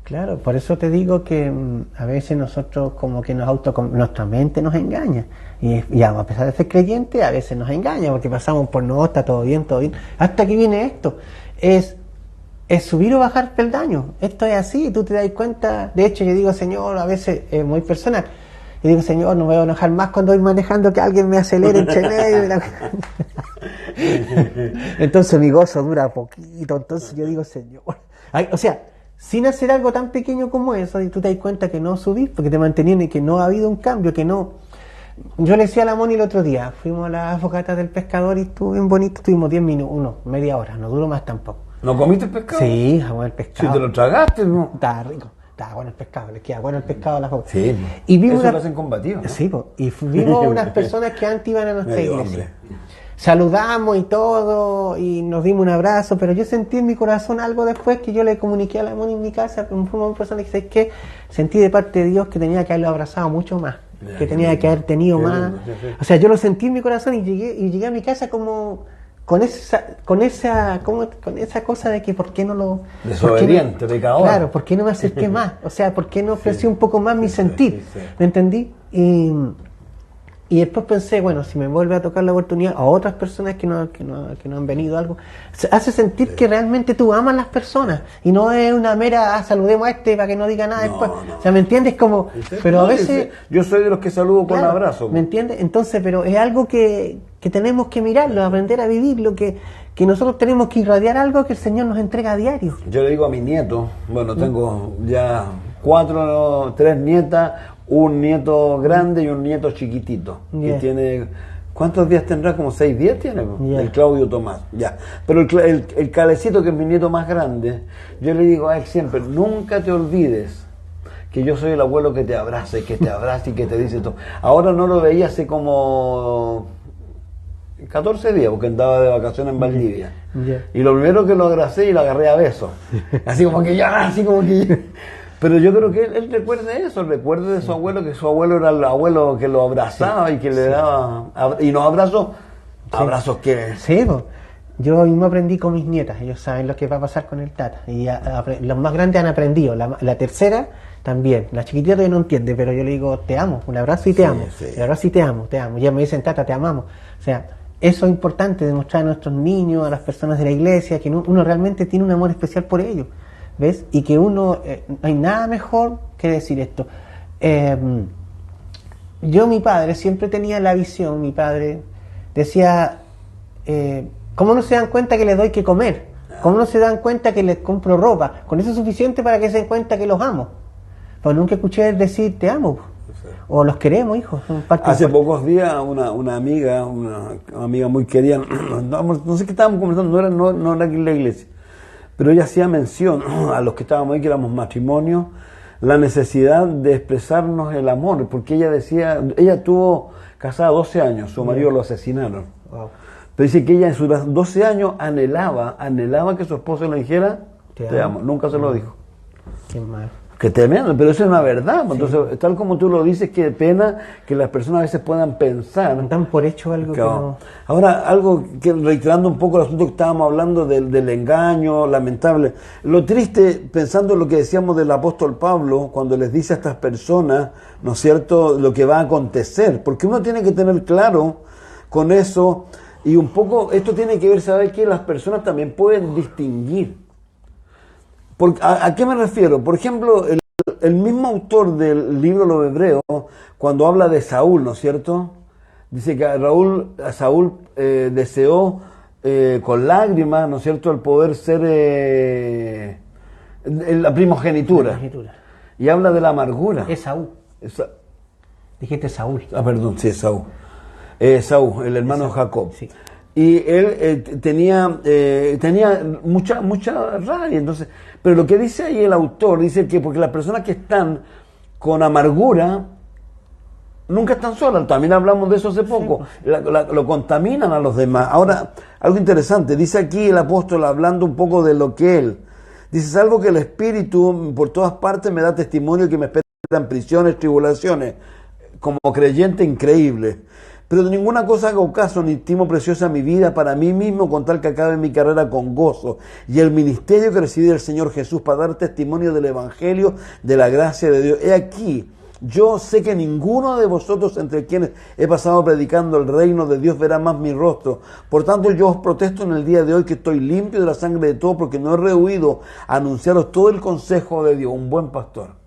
Claro, por eso te digo que a veces nosotros como que nuestra mente nos engaña. Y a pesar de ser creyente, a veces nos engaña, porque pasamos por no, está todo bien, hasta que viene esto. Es subir o bajar peldaño. Esto es así, tú te das cuenta. De hecho, yo digo, Señor, a veces es muy personal. Yo digo, Señor, no me voy a enojar más cuando voy manejando que alguien me acelere entre medio. Entonces mi gozo dura poquito. Entonces yo digo, Señor. O sea, sin hacer algo tan pequeño como eso, y tú te das cuenta que no subís, porque te mantenían y que no ha habido un cambio, que no. Yo le decía a la Moni el otro día, fuimos a la fogata del pescador y estuvo bien bonito, estuvimos 10 minutos, media hora, no duró más tampoco. ¿No comiste pescado? Sí, jamón el pescado. Si te lo tragaste, ¿no? Estaba rico, estaba bueno el pescado, les queda bueno el pescado a la fogata. Sí, y vimos eso lo hacen combativo, ¿no? Sí, y vimos unas personas que antes iban a nuestra Medio iglesia. hambre. Saludamos y todo, y nos dimos un abrazo, pero yo sentí en mi corazón algo después que yo le comuniqué a la Moni en mi casa, como una persona que sé que sentí de parte de Dios que tenía que haberlo abrazado mucho más, que tenía que haber tenido más. O sea, yo lo sentí en mi corazón y llegué a mi casa como con esa cosa de que por qué no lo... Desobediente, pecador. Claro, ¿por qué no me acerqué más? O sea, ¿por qué no ofrecí un poco más mi sentir? sí. ¿Me entendí? Y después pensé, bueno, si me vuelve a tocar la oportunidad a otras personas que no han venido algo, hace sentir que realmente tú amas a las personas y no es una mera, saludemos a este para que no diga nada después. no. O sea, ¿me entiendes? Como, pero a veces... Yo soy de los que saludo con Claro, abrazo. ¿me entiendes? Entonces, pero es algo que tenemos que mirarlo, aprender a vivirlo, que nosotros tenemos que irradiar algo que el Señor nos entrega a diario. Yo le digo a mi nieto, bueno, tengo ya 3 nietas, un nieto grande y un nieto chiquitito, que Yeah. tiene, ¿cuántos días tendrá? Como 6 días tiene, Yeah. el Claudio Tomás, ya. Pero el Calecito, que es mi nieto más grande, yo le digo a él siempre, nunca te olvides que yo soy el abuelo que te abraza y que te abraza y que te dice todo. Ahora no lo veía hace como 14 días, porque andaba de vacaciones en Valdivia. Yeah. Y lo primero que lo abracé y lo agarré a besos. Así como que ya, así como que... Pero yo creo que él recuerde eso, recuerde de su abuelo, que su abuelo era el abuelo que lo abrazaba y que le daba... Y no abrazos que... Sí, pues. Yo mismo aprendí con mis nietas, ellos saben lo que va a pasar con el Tata. Y los más grandes han aprendido, la tercera también. La chiquitita todavía no entiende, pero yo le digo, te amo, un abrazo y te amo. sí. Un abrazo y te amo, te amo. Ya me dicen, Tata, te amamos. O sea, eso es importante, demostrar a nuestros niños, a las personas de la iglesia, que uno realmente tiene un amor especial por ellos. ¿Ves? Y que no hay nada mejor que decir esto. Mi padre siempre tenía la visión, mi padre decía, ¿cómo no se dan cuenta que les doy que comer? ¿Cómo no se dan cuenta que les compro ropa? Con eso es suficiente para que se den cuenta que los amo. Pero nunca escuché decir te amo, o los queremos, hijos. Son parte Hace importante. pocos días una amiga muy querida, no sé qué estábamos conversando, no era aquí en la iglesia, pero ella hacía mención a los que estábamos ahí, que éramos matrimonio, la necesidad de expresarnos el amor, porque ella decía, ella estuvo casada 12 años, su marido lo asesinaron, Wow. pero dice que ella en sus 12 años anhelaba que su esposo le dijera, te amo, nunca se lo dijo. Qué mal. Qué tremendo, pero eso es una verdad. Entonces, tal como tú lo dices, qué pena que las personas a veces puedan pensar. Dan por hecho algo que no... Ahora, algo que, reiterando un poco el asunto que estábamos hablando del engaño, lamentable. Lo triste, pensando en lo que decíamos del apóstol Pablo, cuando les dice a estas personas, ¿no es cierto?, lo que va a acontecer. Porque uno tiene que tener claro con eso, y un poco, esto tiene que ver, saber que las personas también pueden distinguir. ¿A qué me refiero? Por ejemplo, el mismo autor del libro de los Hebreos, cuando habla de Saúl, ¿no es cierto? Dice que Saúl deseó con lágrimas, ¿no es cierto?, el poder ser la primogenitura. Y habla de la amargura. Esaú. Dijiste Saúl. Perdón, sí, Esaú. Esaú, el hermano de Jacob. Sí. Y él tenía mucha rabia. Entonces, pero lo que dice ahí el autor, dice que porque las personas que están con amargura nunca están solas. También hablamos de eso hace poco. Sí. Lo contaminan a los demás. Ahora, algo interesante, dice aquí el apóstol hablando un poco de lo que él dice: es algo que el Espíritu por todas partes me da testimonio que me esperan prisiones, tribulaciones, como creyente increíble. Pero de ninguna cosa hago caso ni estimo preciosa mi vida para mí mismo, con tal que acabe mi carrera con gozo y el ministerio que recibí del Señor Jesús para dar testimonio del Evangelio de la gracia de Dios. He aquí, yo sé que ninguno de vosotros entre quienes he pasado predicando el reino de Dios verá más mi rostro. Por tanto, yo os protesto en el día de hoy que estoy limpio de la sangre de todo, porque no he rehuido anunciaros todo el consejo de Dios, un buen pastor.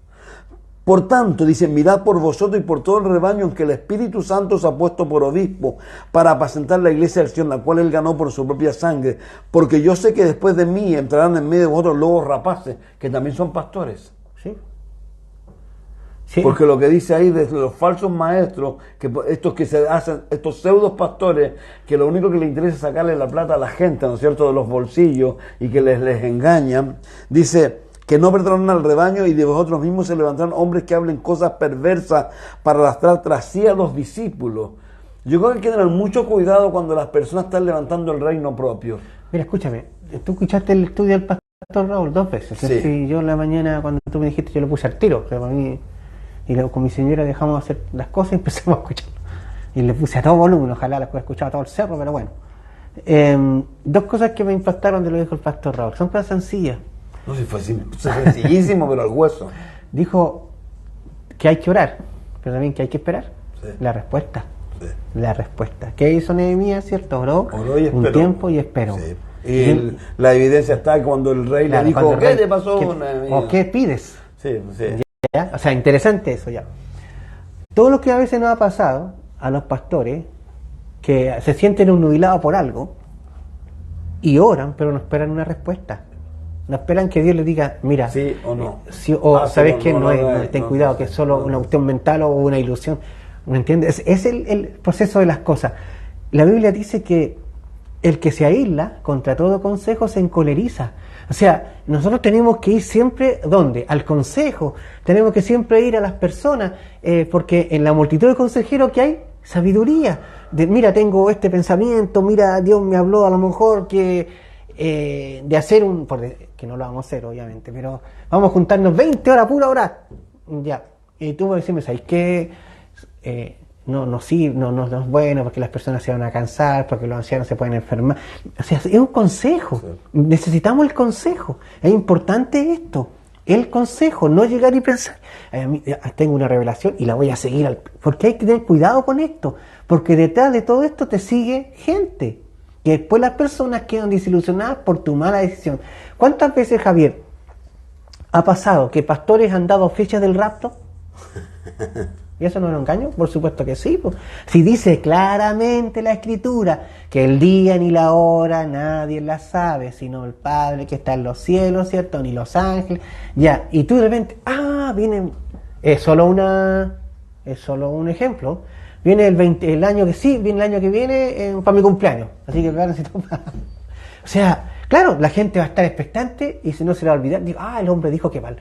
Por tanto, dice, mirad por vosotros y por todo el rebaño en que el Espíritu Santo os ha puesto por obispo para apacentar la iglesia del Señor, la cual él ganó por su propia sangre. Porque yo sé que después de mí entrarán en medio de vosotros lobos rapaces, que también son pastores. Sí. Sí. Porque lo que dice ahí de los falsos maestros, que estos que se hacen, estos pseudos pastores, que lo único que les interesa es sacarle la plata a la gente, ¿no es cierto?, de los bolsillos, y que les engañan, dice que no perdonarán al rebaño, y de vosotros mismos se levantarán hombres que hablen cosas perversas para arrastrar tras sí a los discípulos. Yo creo que hay que tener mucho cuidado cuando las personas están levantando el reino propio. Mira, escúchame, tú escuchaste el estudio del pastor Raúl 2 veces. Sí. Sí, yo en la mañana, cuando tú me dijiste, yo lo puse al tiro. O sea, para mí, y luego con mi señora dejamos de hacer las cosas y empezamos a escucharlo. Y le puse a todo volumen, ojalá las hubiera escuchado a todo el cerro, pero bueno. Dos cosas que me impactaron de lo que dijo el pastor Raúl. Son cosas sencillas. No, si fue sencillísimo, pero al hueso. Dijo que hay que orar, pero también que hay que esperar. Sí. La respuesta. Sí. La respuesta. ¿Qué hizo Nehemías, cierto? Oró y esperó. Un tiempo y esperó. Sí. Y la evidencia está cuando el rey le dijo, ¿qué te pasó? ¿O qué pides? Sí, sí. ¿Ya? O sea, interesante eso ya. Todo lo que a veces nos ha pasado a los pastores, que se sienten obnubilados por algo y oran, pero no esperan una respuesta. No esperan que Dios les diga, mira, sí o no. Sí, o sabes que no es, ten cuidado, que es solo una cuestión mental o una ilusión. ¿Me entiendes? Es el proceso de las cosas. La Biblia dice que el que se aísla contra todo consejo se encoleriza. O sea, nosotros tenemos que ir siempre, ¿dónde? Al consejo. Tenemos que siempre ir a las personas, porque en la multitud de consejeros que hay, sabiduría. Mira, tengo este pensamiento, mira, Dios me habló a lo mejor que de hacer que no lo vamos a hacer obviamente, pero vamos a juntarnos 20 horas, pura hora, ya, y tú me decís, ¿sabes qué? No es bueno, porque las personas se van a cansar, porque los ancianos se pueden enfermar. O sea, es un consejo, sí. Necesitamos el consejo, es importante esto, el consejo, no llegar y pensar, tengo una revelación y la voy a seguir, porque hay que tener cuidado con esto, porque detrás de todo esto te sigue gente, que después las personas quedan desilusionadas por tu mala decisión. ¿Cuántas veces, Javier, ha pasado que pastores han dado fechas del rapto? ¿Y eso no es un engaño? Por supuesto que sí. Pues. Si dice claramente la Escritura que el día ni la hora nadie la sabe, sino el Padre que está en los cielos, ¿cierto? Ni los ángeles. Ya, y tú de repente, viene, es solo un ejemplo. Viene el año que sí, viene el año que viene para mi cumpleaños. Así que claro, o sea, claro, la gente va a estar expectante y si no se le va a olvidar, digo, el hombre dijo que para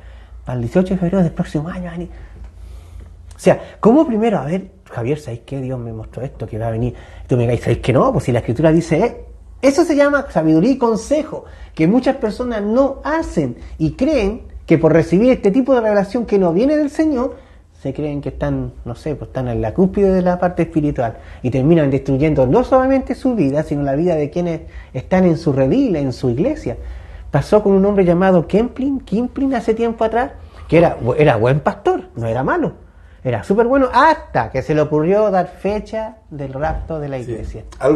el 18 de febrero del próximo año va a venir. O sea, ¿cómo primero? A ver, Javier, ¿sabéis qué? Dios me mostró esto, que va a venir. Y tú me dices, ¿sabéis que no? Pues si la Escritura dice, eso se llama sabiduría y consejo, que muchas personas no hacen y creen que por recibir este tipo de revelación que no viene del Señor, se creen que están, no sé, pues están en la cúspide de la parte espiritual y terminan destruyendo no solamente su vida, sino la vida de quienes están en su redil, en su iglesia. Pasó con un hombre llamado Kemplin hace tiempo atrás, que era buen pastor, no era malo, era súper bueno, hasta que se le ocurrió dar fecha del rapto de la iglesia. Sí.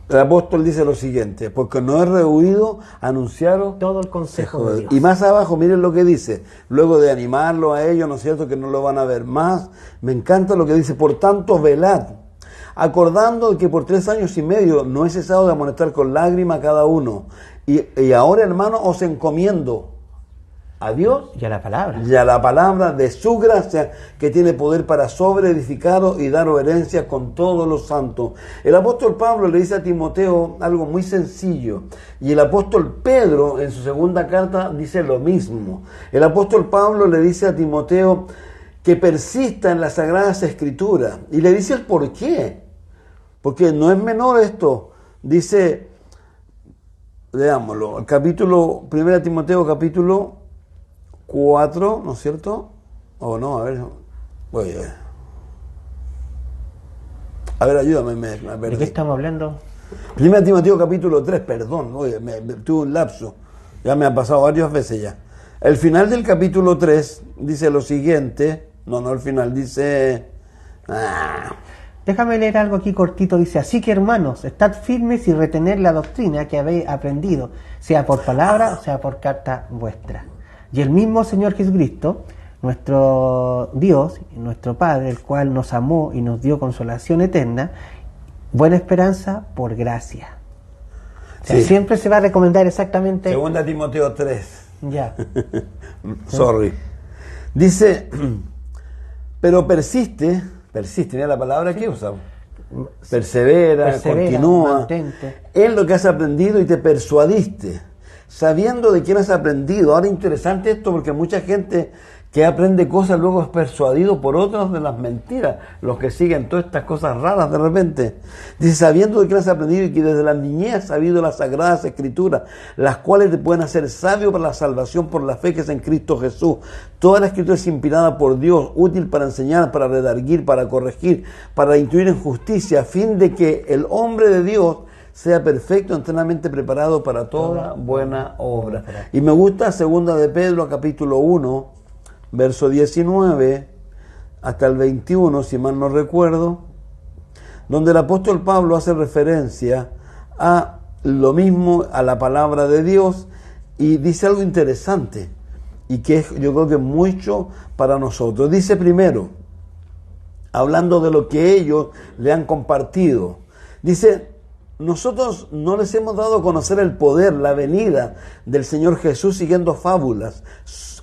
El apóstol dice lo siguiente, porque no he rehuido anunciaros todo el consejo de Dios. Y más abajo, miren lo que dice, luego de animarlo a ellos, ¿no es cierto?, que no lo van a ver más, me encanta lo que dice, por tanto velad, acordando de que por 3 años y medio no he cesado de amonestar con lágrimas a cada uno. Y ahora, hermano, os encomiendo a Dios Y a la palabra. y a la palabra de su gracia, que tiene poder para sobreedificaros y daros herencia con todos los santos. El apóstol Pablo le dice a Timoteo algo muy sencillo, y el apóstol Pedro en su segunda carta dice lo mismo. El apóstol Pablo le dice a Timoteo que persista en las Sagradas Escrituras, y le dice el por qué, porque no es menor esto. Dice, leámoslo, el capítulo, 1 Timoteo capítulo 4, ¿no es cierto? O no, a ver, ayúdame, me ¿De perdí. qué estamos hablando? 1 Timoteo capítulo 3, perdón, tuve un lapso, ya me ha pasado varias veces ya. El final del capítulo 3 dice lo siguiente, no el final, dice... Déjame leer algo aquí cortito. Dice: así que, hermanos, estad firmes y retened la doctrina que habéis aprendido, sea por palabra o sea por carta vuestra. Y el mismo Señor Jesucristo, nuestro Dios, nuestro Padre, el cual nos amó y nos dio consolación eterna, buena esperanza por gracia. O sea, Sí. siempre se va a recomendar exactamente... 2 Timoteo 3. Ya. Sorry. Dice, pero persiste, mira la palabra que usa. Persevera, continúa mantente. en lo que has aprendido y te persuadiste, sabiendo de quién has aprendido. Ahora, interesante esto, porque mucha gente que aprende cosas luego es persuadido por otros de las mentiras, los que siguen todas estas cosas raras de repente. Dice, sabiendo de quién has aprendido y que desde la niñez has sabido las Sagradas Escrituras, las cuales te pueden hacer sabio para la salvación por la fe que es en Cristo Jesús. Toda la Escritura es inspirada por Dios, útil para enseñar, para redarguir, para corregir, para instruir en justicia, a fin de que el hombre de Dios sea perfecto, enteramente preparado para toda buena obra. Y me gusta 2 de Pedro, capítulo 1, verso 19 hasta el 21, si mal no recuerdo, donde el apóstol Pablo hace referencia a lo mismo, a la palabra de Dios, y dice algo interesante, y que es, yo creo que mucho para nosotros. Dice primero, hablando de lo que ellos le han compartido, dice: nosotros no les hemos dado a conocer el poder, la venida del Señor Jesús siguiendo fábulas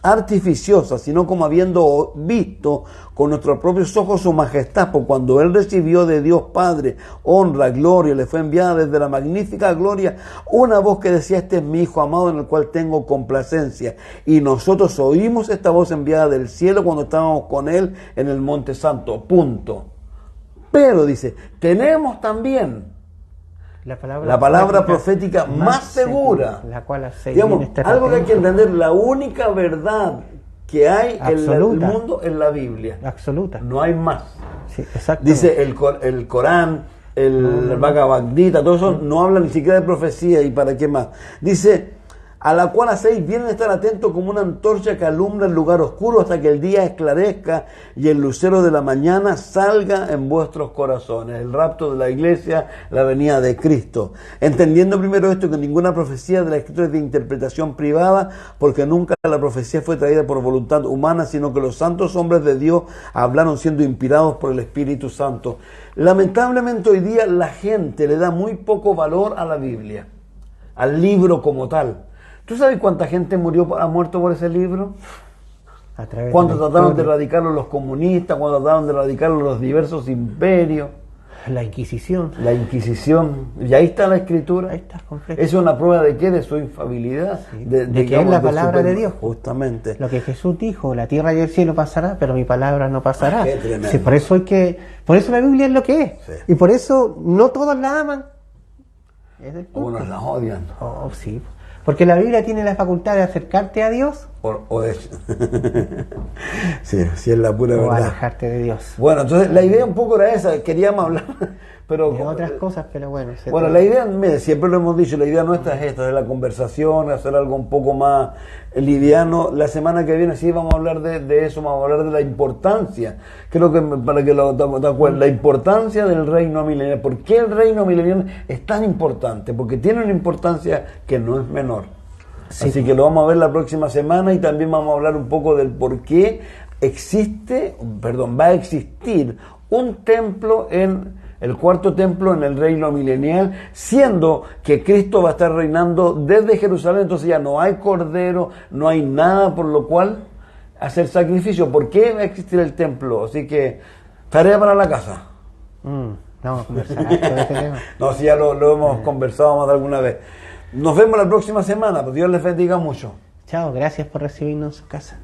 artificiosas, sino como habiendo visto con nuestros propios ojos su majestad, por cuando Él recibió de Dios Padre honra, gloria, le fue enviada desde la magnífica gloria una voz que decía: este es mi Hijo amado en el cual tengo complacencia. Y nosotros oímos esta voz enviada del cielo cuando estábamos con Él en el Monte Santo. Punto. Pero dice, tenemos también la palabra profética más segura, la cual hace digamos, bien estar algo que hay que atento. entender, la única verdad que hay en el Absoluta. mundo es la Biblia. Absoluta. No hay más. Sí, exacto. Dice el Corán, el Bhagavad Gita, todo eso no habla ni siquiera de profecía, y para qué más. Dice, a la cual hacéis bien estar atentos como una antorcha que alumbra el lugar oscuro hasta que el día esclarezca y el lucero de la mañana salga en vuestros corazones. El rapto de la iglesia, la venida de Cristo. Entendiendo primero esto, que ninguna profecía de la Escritura es de interpretación privada, porque nunca la profecía fue traída por voluntad humana, sino que los santos hombres de Dios hablaron siendo inspirados por el Espíritu Santo. Lamentablemente hoy día la gente le da muy poco valor a la Biblia, al libro como tal. ¿Tú sabes cuánta gente ha muerto por ese libro? A través Cuando de la trataron de historia, erradicarlo los comunistas, cuando trataron de erradicarlo los diversos imperios, la Inquisición. la Inquisición, y ahí está la Escritura. Ahí está, completo. ¿Es una prueba de qué? De su infalibilidad. Sí. De De que digamos, es la de su palabra de Dios. Justamente. Lo que Jesús dijo: la tierra y el cielo pasará, pero mi palabra no pasará. Qué tremendo. Sí, por eso la Biblia es lo que es. Sí. Y por eso no todos la aman. Es el punto. Algunos la odian. Oh, sí. Porque la Biblia tiene la facultad de acercarte a Dios sí, es la pura o verdad. alejarte de Dios. Bueno, entonces la idea un poco era esa, queríamos hablar, pero... De otras cosas, pero bueno. Bueno, la idea, mire, siempre lo hemos dicho, la idea nuestra es esta, de la conversación, hacer algo un poco más liviano. La semana que viene sí vamos a hablar de eso, vamos a hablar de la importancia, creo que para que te acuerdes, la importancia del reino milenial. ¿Por qué el reino milenial es tan importante? Porque tiene una importancia que no es menor. Sí. Así que lo vamos a ver la próxima semana, y también vamos a hablar un poco del por qué va a existir un templo en el cuarto templo en el reino milenial, siendo que Cristo va a estar reinando desde Jerusalén, entonces ya no hay cordero, no hay nada por lo cual hacer sacrificio. ¿Por qué va a existir el templo? Así que, tarea para la casa. Vamos a conversar de este tema. No, si ya lo hemos conversado más de alguna vez. Nos vemos la próxima semana, pues Dios les bendiga mucho. Chao, gracias por recibirnos en su casa.